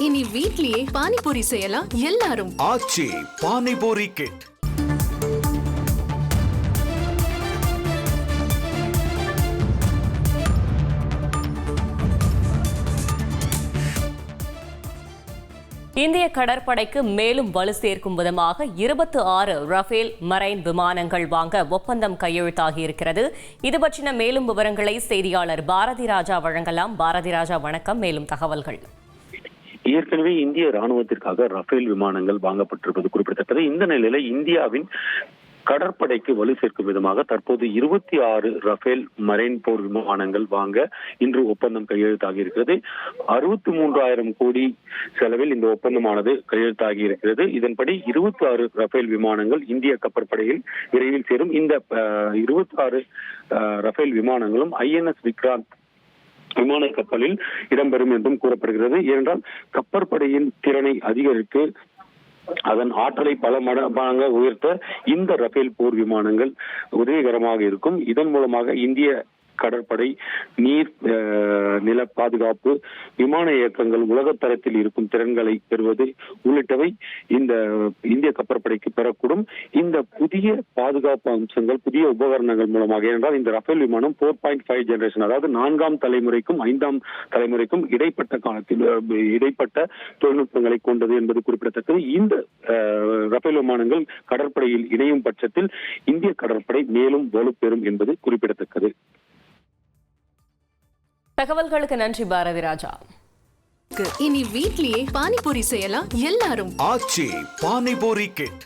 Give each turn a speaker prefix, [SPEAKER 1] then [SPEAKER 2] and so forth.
[SPEAKER 1] இனி வீட்லயே பானிபூரி செய்யலாம் எல்லாரும்.
[SPEAKER 2] ஆச்சி பானிபூரி கிட்.
[SPEAKER 3] இந்திய கடற்படைக்கு மேலும் வலு சேர்க்கும் விதமாக 26 ரஃபேல் மரைன் விமானங்கள் வாங்க ஒப்பந்தம் கையெழுத்தாகியிருக்கிறது. இது பற்றின மேலும் விவரங்களை செய்தியாளர் பாரதி ராஜா வழங்கலாம். பாரதி ராஜா, வணக்கம். மேலும் தகவல்கள்.
[SPEAKER 4] ஏற்கனவே இந்திய ராணுவத்திற்காக ரஃபேல் விமானங்கள் வாங்கப்பட்டிருப்பது குறிப்பிடத்தக்கது. இந்த நிலையில இந்தியாவின் கடற்படைக்கு வலு சேர்க்கும் விதமாக தற்போது 26 ரஃபேல் மரைன் போர் விமானங்கள் வாங்க இன்று ஒப்பந்தம் கையெழுத்தாகி இருக்கிறது. 63,000 கோடி செலவில் இந்த ஒப்பந்தமானது கையெழுத்தாகி இருக்கிறது. இதன்படி 26 ரஃபேல் விமானங்கள் இந்திய கப்பற்படையில் விரைவில் சேரும். இந்த 26 ரஃபேல் விமானங்களும் INS விக்ராந்த் விமான கப்பலில் இடம்பெறும் என்றும் கூறப்படுகிறது. ஏனென்றால் கப்பற்படையின் திறனை அதிகரித்து அதன் ஆற்றலை பல மடங்காக உயர்த்த இந்த ரஃபேல் போர் விமானங்கள் உதவிகரமாக இருக்கும். இதன் மூலமாக இந்திய கடற்படை நீர் நில பாதுகாப்பு, விமான இயக்கங்கள், உலகத்தரத்தில் இருக்கும் திறன்களை பெறுவது உள்ளிட்டவை இந்த இந்திய கப்பற்படைக்கு பெறக்கூடும். இந்த புதிய பாதுகாப்பு அம்சங்கள், புதிய உபகரணங்கள் மூலமாக, ஏனென்றால் இந்த ரஃபேல் விமானம் 4.5 ஜெனரேஷன், அதாவது 4ஆம் தலைமுறைக்கும் 5ஆம் தலைமுறைக்கும் இடைப்பட்ட காலத்தில் இடைப்பட்ட தொழில்நுட்பங்களை கொண்டது என்பது குறிப்பிடத்தக்கது. இந்த ரஃபேல் விமானங்கள் கடற்படையில் இணையும் பட்சத்தில் இந்திய கடற்படை மேலும் வலுப்பெறும் என்பது குறிப்பிடத்தக்கது.
[SPEAKER 3] தகவல்களுக்கு நன்றி பாரதி ராஜா.
[SPEAKER 1] இனி வீட்லயே பானிபூரி செய்யலாம் எல்லாரும்.
[SPEAKER 2] ஆச்சி பானிபூரி கிட்.